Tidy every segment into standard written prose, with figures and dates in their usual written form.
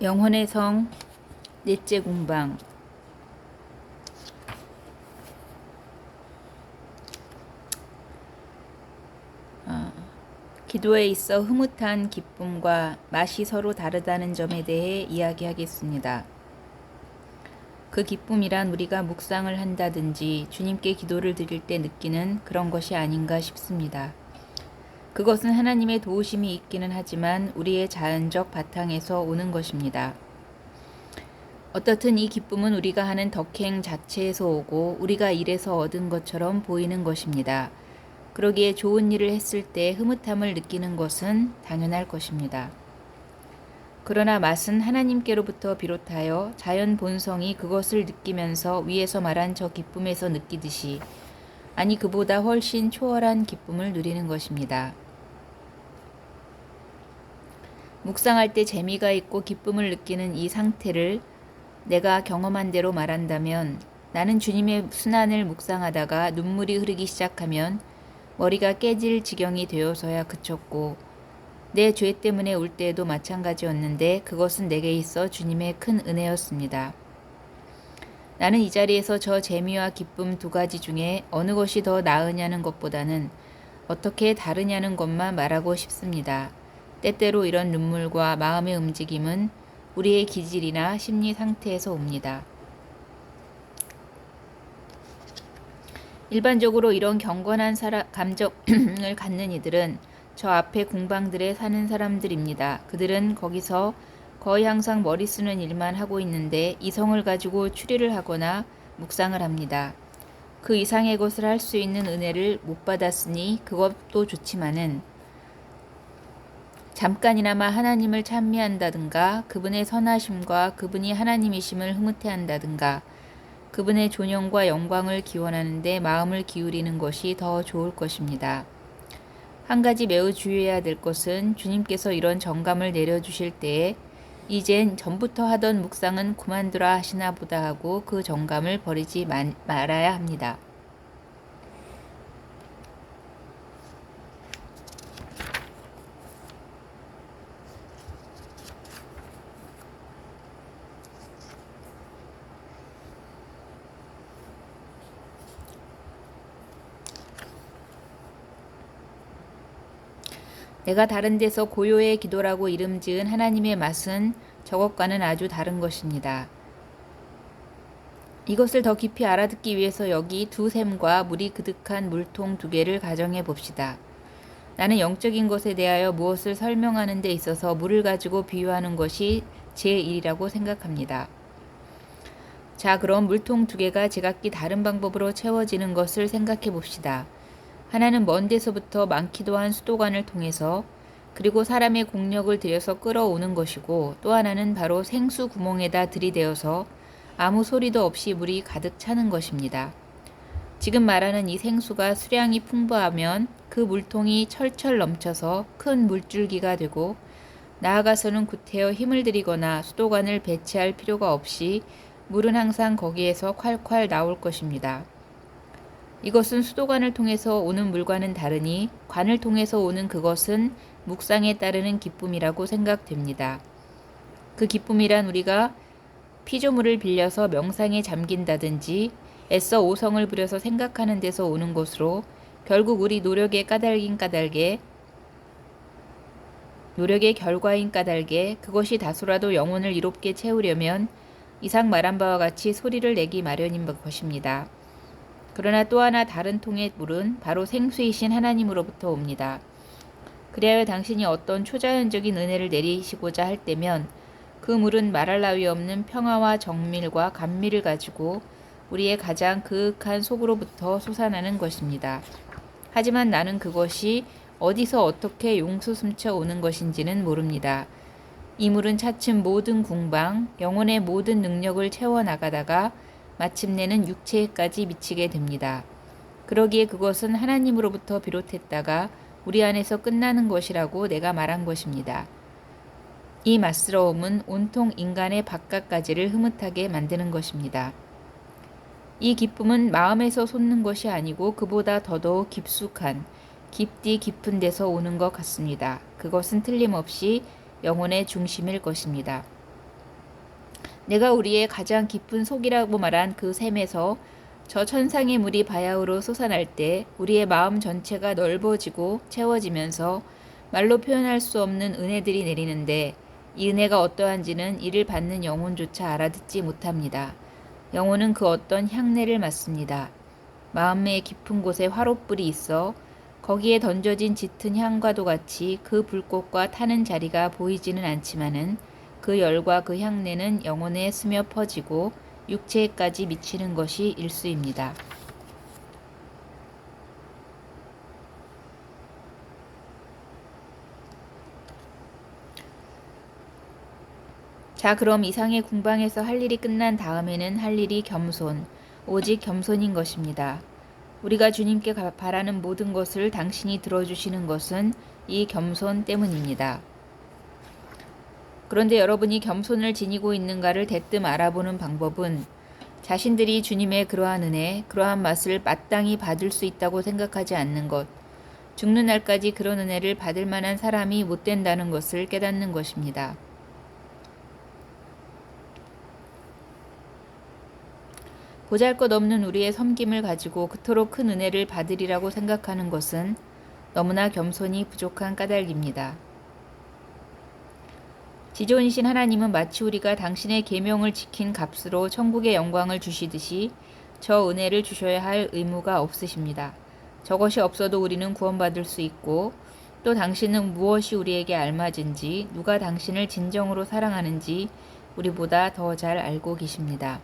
영혼의 성 넷째 공방. 기도에 있어 흐뭇한 기쁨과 맛이 서로 다르다는 점에 대해 이야기하겠습니다. 그 기쁨이란 우리가 묵상을 한다든지 주님께 기도를 드릴 때 느끼는 그런 것이 아닌가 싶습니다. 그것은 하나님의 도우심이 있기는 하지만 우리의 자연적 바탕에서 오는 것입니다. 어떻든 이 기쁨은 우리가 하는 덕행 자체에서 오고 우리가 일에서 얻은 것처럼 보이는 것입니다. 그러기에 좋은 일을 했을 때 흐뭇함을 느끼는 것은 당연할 것입니다. 그러나 맛은 하나님께로부터 비롯하여 자연 본성이 그것을 느끼면서 위에서 말한 저 기쁨에서 느끼듯이, 아니 그보다 훨씬 초월한 기쁨을 누리는 것입니다. 묵상할 때 재미가 있고 기쁨을 느끼는 이 상태를 내가 경험한 대로 말한다면, 나는 주님의 순환을 묵상하다가 눈물이 흐르기 시작하면 머리가 깨질 지경이 되어서야 그쳤고, 내 죄 때문에 울 때에도 마찬가지였는데 그것은 내게 있어 주님의 큰 은혜였습니다. 나는 이 자리에서 저 재미와 기쁨 두 가지 중에 어느 것이 더 나으냐는 것보다는 어떻게 다르냐는 것만 말하고 싶습니다. 때때로 이런 눈물과 마음의 움직임은 우리의 기질이나 심리 상태에서 옵니다. 일반적으로 이런 경건한 감정을 갖는 이들은 저 앞에 공방들에 사는 사람들입니다. 그들은 거기서 거의 항상 머리 쓰는 일만 하고 있는데 이성을 가지고 추리를 하거나 묵상을 합니다. 그 이상의 것을 할 수 있는 은혜를 못 받았으니 그것도 좋지만은 잠깐이나마 하나님을 찬미한다든가, 그분의 선하심과 그분이 하나님이심을 흐뭇해한다든가, 그분의 존영과 영광을 기원하는데 마음을 기울이는 것이 더 좋을 것입니다. 한 가지 매우 주의해야 될 것은 주님께서 이런 정감을 내려주실 때에 이젠 전부터 하던 묵상은 그만두라 하시나 보다 하고 그 정감을 버리지 말아야 합니다. 내가 다른 데서 고요의 기도라고 이름 지은 하나님의 맛은 저것과는 아주 다른 것입니다. 이것을 더 깊이 알아듣기 위해서 여기 두 샘과 물이 그득한 물통 두 개를 가정해 봅시다. 나는 영적인 것에 대하여 무엇을 설명하는 데 있어서 물을 가지고 비유하는 것이 제 일이라고 생각합니다. 자, 그럼 물통 두 개가 제각기 다른 방법으로 채워지는 것을 생각해 봅시다. 하나는 먼 데서부터 많기도 한 수도관을 통해서, 그리고 사람의 공력을 들여서 끌어오는 것이고, 또 하나는 바로 생수 구멍에다 들이대어서 아무 소리도 없이 물이 가득 차는 것입니다. 지금 말하는 이 생수가 수량이 풍부하면 그 물통이 철철 넘쳐서 큰 물줄기가 되고, 나아가서는 구태여 힘을 들이거나 수도관을 배치할 필요가 없이 물은 항상 거기에서 콸콸 나올 것입니다. 이것은 수도관을 통해서 오는 물과는 다르니 관을 통해서 오는 그것은 묵상에 따르는 기쁨이라고 생각됩니다. 그 기쁨이란 우리가 피조물을 빌려서 명상에 잠긴다든지 애써 오성을 부려서 생각하는 데서 오는 것으로, 결국 우리 노력의 결과인 까닭에 그것이 다소라도 영혼을 이롭게 채우려면 이상 말한 바와 같이 소리를 내기 마련인 것입니다. 그러나 또 하나 다른 통의 물은 바로 생수이신 하나님으로부터 옵니다. 그리하여 당신이 어떤 초자연적인 은혜를 내리시고자 할 때면 그 물은 말할 나위 없는 평화와 정밀과 감미를 가지고 우리의 가장 그윽한 속으로부터 솟아나는 것입니다. 하지만 나는 그것이 어디서 어떻게 용수 숨쳐 오는 것인지는 모릅니다. 이 물은 차츰 모든 궁방, 영혼의 모든 능력을 채워나가다가 마침내는 육체에까지 미치게 됩니다. 그러기에 그것은 하나님으로부터 비롯했다가 우리 안에서 끝나는 것이라고 내가 말한 것입니다. 이 맛스러움은 온통 인간의 바깥까지를 흐뭇하게 만드는 것입니다. 이 기쁨은 마음에서 솟는 것이 아니고 그보다 더더욱 깊숙한, 깊디 깊은 데서 오는 것 같습니다. 그것은 틀림없이 영혼의 중심일 것입니다. 내가 우리의 가장 깊은 속이라고 말한 그 샘에서 저 천상의 물이 바야흐로 솟아날 때 우리의 마음 전체가 넓어지고 채워지면서 말로 표현할 수 없는 은혜들이 내리는데 이 은혜가 어떠한지는 이를 받는 영혼조차 알아듣지 못합니다. 영혼은 그 어떤 향내를 맡습니다. 마음의 깊은 곳에 화롯불이 있어 거기에 던져진 짙은 향과도 같이 그 불꽃과 타는 자리가 보이지는 않지만은 그 열과 그 향내는 영혼에 스며 퍼지고 육체에까지 미치는 것이 일수입니다. 자, 그럼 이상의 궁방에서 할 일이 끝난 다음에는 할 일이 겸손, 오직 겸손인 것입니다. 우리가 주님께 바라는 모든 것을 당신이 들어주시는 것은 이 겸손 때문입니다. 그런데 여러분이 겸손을 지니고 있는가를 대뜸 알아보는 방법은 자신들이 주님의 그러한 은혜, 그러한 맛을 마땅히 받을 수 있다고 생각하지 않는 것, 죽는 날까지 그런 은혜를 받을 만한 사람이 못 된다는 것을 깨닫는 것입니다. 보잘것없는 우리의 섬김을 가지고 그토록 큰 은혜를 받으리라고 생각하는 것은 너무나 겸손이 부족한 까닭입니다. 지존이신 하나님은 마치 우리가 당신의 계명을 지킨 값으로 천국의 영광을 주시듯이 저 은혜를 주셔야 할 의무가 없으십니다. 저것이 없어도 우리는 구원받을 수 있고 또 당신은 무엇이 우리에게 알맞은지 누가 당신을 진정으로 사랑하는지 우리보다 더 잘 알고 계십니다.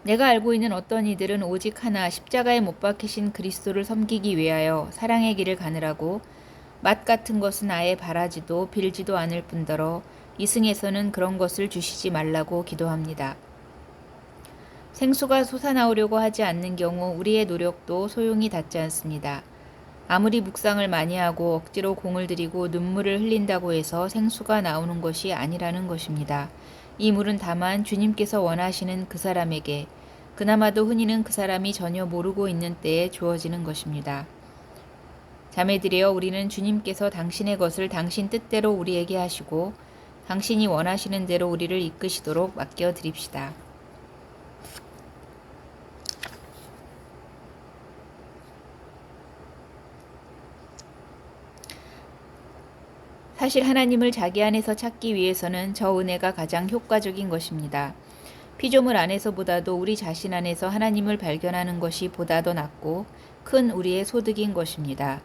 내가 알고 있는 어떤 이들은 오직 하나 십자가에 못 박히신 그리스도를 섬기기 위하여 사랑의 길을 가느라고 맛 같은 것은 아예 바라지도 빌지도 않을 뿐더러 이승에서는 그런 것을 주시지 말라고 기도합니다. 생수가 솟아나오려고 하지 않는 경우 우리의 노력도 소용이 닿지 않습니다. 아무리 묵상을 많이 하고 억지로 공을 들이고 눈물을 흘린다고 해서 생수가 나오는 것이 아니라는 것입니다. 이 물은 다만 주님께서 원하시는 그 사람에게, 그나마도 흔히는 그 사람이 전혀 모르고 있는 때에 주어지는 것입니다. 자매들이여, 우리는 주님께서 당신의 것을 당신 뜻대로 우리에게 하시고 당신이 원하시는 대로 우리를 이끄시도록 맡겨 드립시다. 사실 하나님을 자기 안에서 찾기 위해서는 저 은혜가 가장 효과적인 것입니다. 피조물 안에서보다도 우리 자신 안에서 하나님을 발견하는 것이 보다 더 낫고 큰 우리의 소득인 것입니다.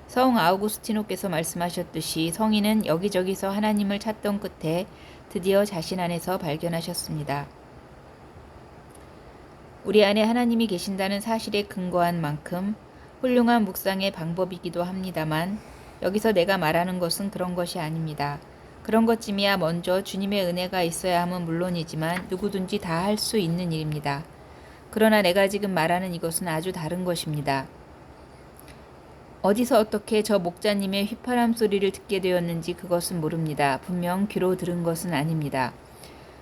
성 아우구스티노께서 말씀하셨듯이 성인은 여기저기서 하나님을 찾던 끝에 드디어 자신 안에서 발견하셨습니다. 우리 안에 하나님이 계신다는 사실에 근거한 만큼 훌륭한 묵상의 방법이기도 합니다만 여기서 내가 말하는 것은 그런 것이 아닙니다. 그런 것쯤이야 먼저 주님의 은혜가 있어야 함은 물론이지만 누구든지 다 할 수 있는 일입니다. 그러나 내가 지금 말하는 이것은 아주 다른 것입니다. 어디서 어떻게 저 목자님의 휘파람 소리를 듣게 되었는지 그것은 모릅니다. 분명 귀로 들은 것은 아닙니다.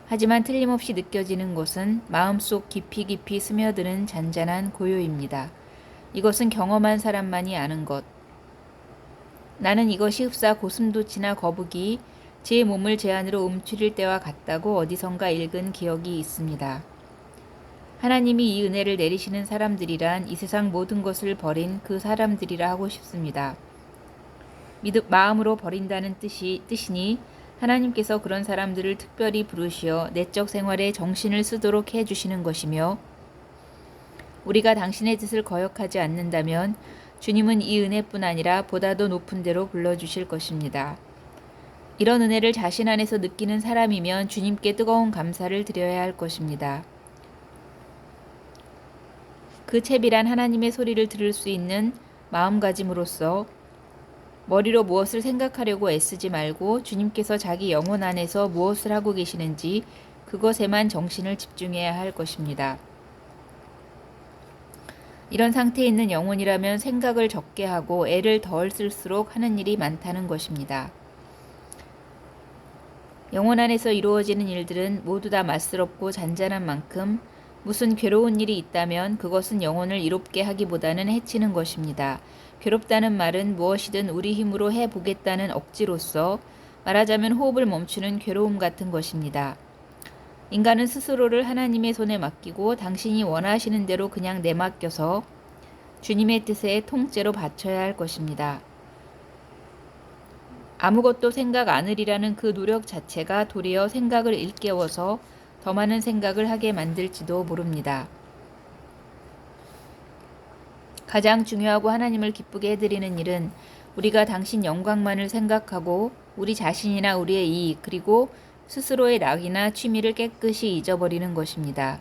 하지만 틀림없이 느껴지는 것은 마음속 깊이 스며드는 잔잔한 고요입니다. 이것은 경험한 사람만이 아는 것. 나는 이것이 흡사 고슴도치나 거북이 제 몸을 제 안으로 움츠릴 때와 같다고 어디선가 읽은 기억이 있습니다. 하나님이 이 은혜를 내리시는 사람들이란 이 세상 모든 것을 버린 그 사람들이라 하고 싶습니다. 마음으로 버린다는 뜻이니 하나님께서 그런 사람들을 특별히 부르시어 내적 생활에 정신을 쓰도록 해주시는 것이며 우리가 당신의 뜻을 거역하지 않는다면 주님은 이 은혜뿐 아니라 보다 더 높은 데로 불러주실 것입니다. 이런 은혜를 자신 안에서 느끼는 사람이면 주님께 뜨거운 감사를 드려야 할 것입니다. 그 채비란 하나님의 소리를 들을 수 있는 마음가짐으로써 머리로 무엇을 생각하려고 애쓰지 말고 주님께서 자기 영혼 안에서 무엇을 하고 계시는지 그것에만 정신을 집중해야 할 것입니다. 이런 상태에 있는 영혼이라면 생각을 적게 하고 애를 덜 쓸수록 하는 일이 많다는 것입니다. 영혼 안에서 이루어지는 일들은 모두 다 맛스럽고 잔잔한 만큼 무슨 괴로운 일이 있다면 그것은 영혼을 이롭게 하기보다는 해치는 것입니다. 괴롭다는 말은 무엇이든 우리 힘으로 해보겠다는 억지로서 말하자면 호흡을 멈추는 괴로움 같은 것입니다. 인간은 스스로를 하나님의 손에 맡기고 당신이 원하시는 대로 그냥 내맡겨서 주님의 뜻에 통째로 바쳐야 할 것입니다. 아무것도 생각 않으리라는 그 노력 자체가 도리어 생각을 일깨워서 더 많은 생각을 하게 만들지도 모릅니다. 가장 중요하고 하나님을 기쁘게 해드리는 일은 우리가 당신 영광만을 생각하고 우리 자신이나 우리의 이익 그리고 스스로의 낙이나 취미를 깨끗이 잊어버리는 것입니다.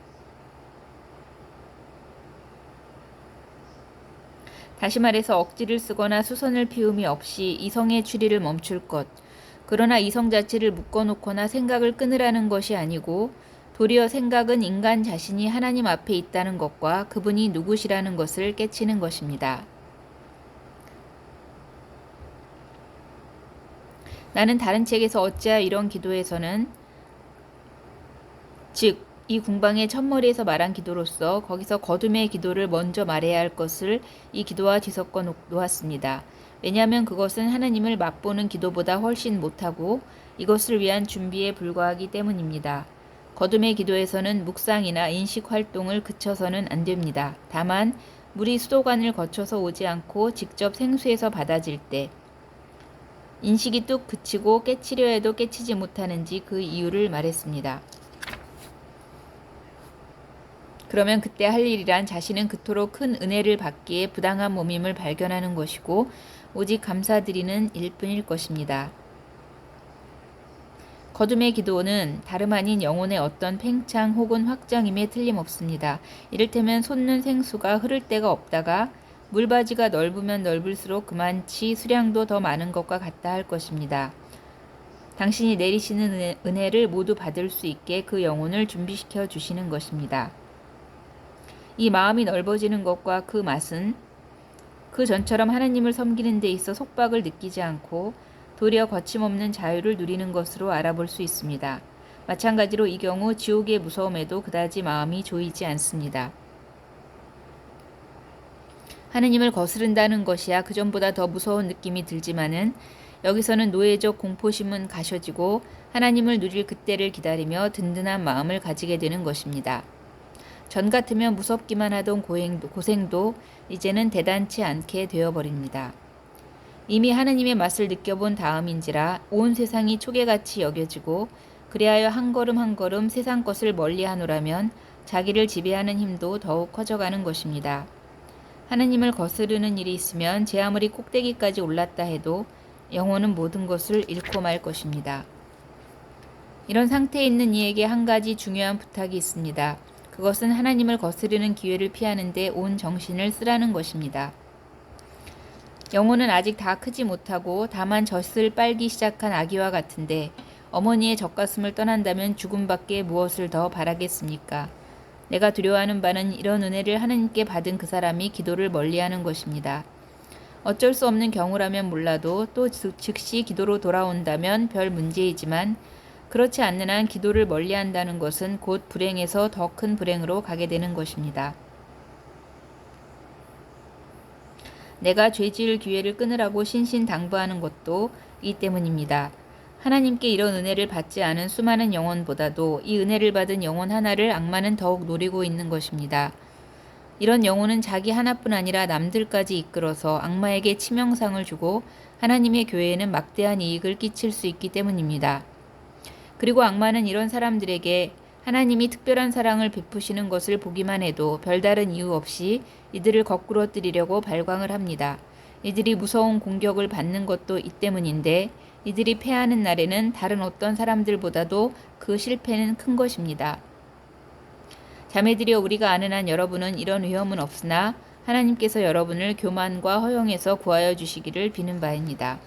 다시 말해서 억지를 쓰거나 수선을 피움이 없이 이성의 추리를 멈출 것. 그러나 이성 자체를 묶어놓거나 생각을 끊으라는 것이 아니고 도리어 생각은 인간 자신이 하나님 앞에 있다는 것과 그분이 누구시라는 것을 깨치는 것입니다. 나는 다른 책에서 어찌하여 이런 기도에서는 즉 이 궁방의 첫머리에서 말한 기도로서 거기서 거둠의 기도를 먼저 말해야 할 것을 이 기도와 뒤섞어 놓았습니다. 왜냐하면 그것은 하나님을 맛보는 기도보다 훨씬 못하고 이것을 위한 준비에 불과하기 때문입니다. 거둠의 기도에서는 묵상이나 인식 활동을 그쳐서는 안 됩니다. 다만 물이 수도관을 거쳐서 오지 않고 직접 생수에서 받아질 때 인식이 뚝 그치고 깨치려 해도 깨치지 못하는지 그 이유를 말했습니다. 그러면 그때 할 일이란 자신은 그토록 큰 은혜를 받기에 부당한 몸임을 발견하는 것이고 오직 감사드리는 일뿐일 것입니다. 거둠의 기도는 다름 아닌 영혼의 어떤 팽창 혹은 확장임에 틀림없습니다. 이를테면 솟는 생수가 흐를 데가 없다가 물바지가 넓으면 넓을수록 그만치 수량도 더 많은 것과 같다 할 것입니다. 당신이 내리시는 은혜를 모두 받을 수 있게 그 영혼을 준비시켜 주시는 것입니다. 이 마음이 넓어지는 것과 그 맛은 그 전처럼 하나님을 섬기는 데 있어 속박을 느끼지 않고 도리어 거침없는 자유를 누리는 것으로 알아볼 수 있습니다. 마찬가지로 이 경우 지옥의 무서움에도 그다지 마음이 조이지 않습니다. 하느님을 거스른다는 것이야 그전보다 더 무서운 느낌이 들지만은 여기서는 노예적 공포심은 가셔지고 하나님을 누릴 그때를 기다리며 든든한 마음을 가지게 되는 것입니다. 전 같으면 무섭기만 하던 고생도 이제는 대단치 않게 되어버립니다. 이미 하느님의 맛을 느껴본 다음인지라 온 세상이 초계같이 여겨지고 그리하여 한 걸음 한 걸음 세상 것을 멀리하노라면 자기를 지배하는 힘도 더욱 커져가는 것입니다. 하느님을 거스르는 일이 있으면 제 아무리 꼭대기까지 올랐다 해도 영혼은 모든 것을 잃고 말 것입니다. 이런 상태에 있는 이에게 한 가지 중요한 부탁이 있습니다. 그것은 하나님을 거스르는 기회를 피하는 데 온 정신을 쓰라는 것입니다. 영혼은 아직 다 크지 못하고 다만 젖을 빨기 시작한 아기와 같은데 어머니의 젖가슴을 떠난다면 죽음밖에 무엇을 더 바라겠습니까? 내가 두려워하는 바는 이런 은혜를 하나님께 받은 그 사람이 기도를 멀리하는 것입니다. 어쩔 수 없는 경우라면 몰라도 또 즉시 기도로 돌아온다면 별 문제이지만 그렇지 않는 한 기도를 멀리한다는 것은 곧 불행에서 더 큰 불행으로 가게 되는 것입니다. 내가 죄 지을 기회를 끊으라고 신신당부하는 것도 이 때문입니다. 하나님께 이런 은혜를 받지 않은 수많은 영혼보다도 이 은혜를 받은 영혼 하나를 악마는 더욱 노리고 있는 것입니다. 이런 영혼은 자기 하나뿐 아니라 남들까지 이끌어서 악마에게 치명상을 주고 하나님의 교회에는 막대한 이익을 끼칠 수 있기 때문입니다. 그리고 악마는 이런 사람들에게 하나님이 특별한 사랑을 베푸시는 것을 보기만 해도 별다른 이유 없이 이들을 거꾸러뜨리려고 발광을 합니다. 이들이 무서운 공격을 받는 것도 이 때문인데 이들이 패하는 날에는 다른 어떤 사람들보다도 그 실패는 큰 것입니다. 자매들이여 우리가 아는 한 여러분은 이런 위험은 없으나 하나님께서 여러분을 교만과 허영에서 구하여 주시기를 비는 바입니다.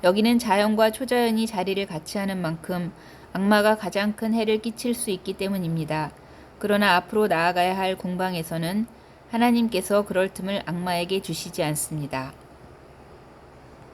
여기는 자연과 초자연이 자리를 같이 하는 만큼 악마가 가장 큰 해를 끼칠 수 있기 때문입니다. 그러나 앞으로 나아가야 할 공방에서는 하나님께서 그럴 틈을 악마에게 주시지 않습니다.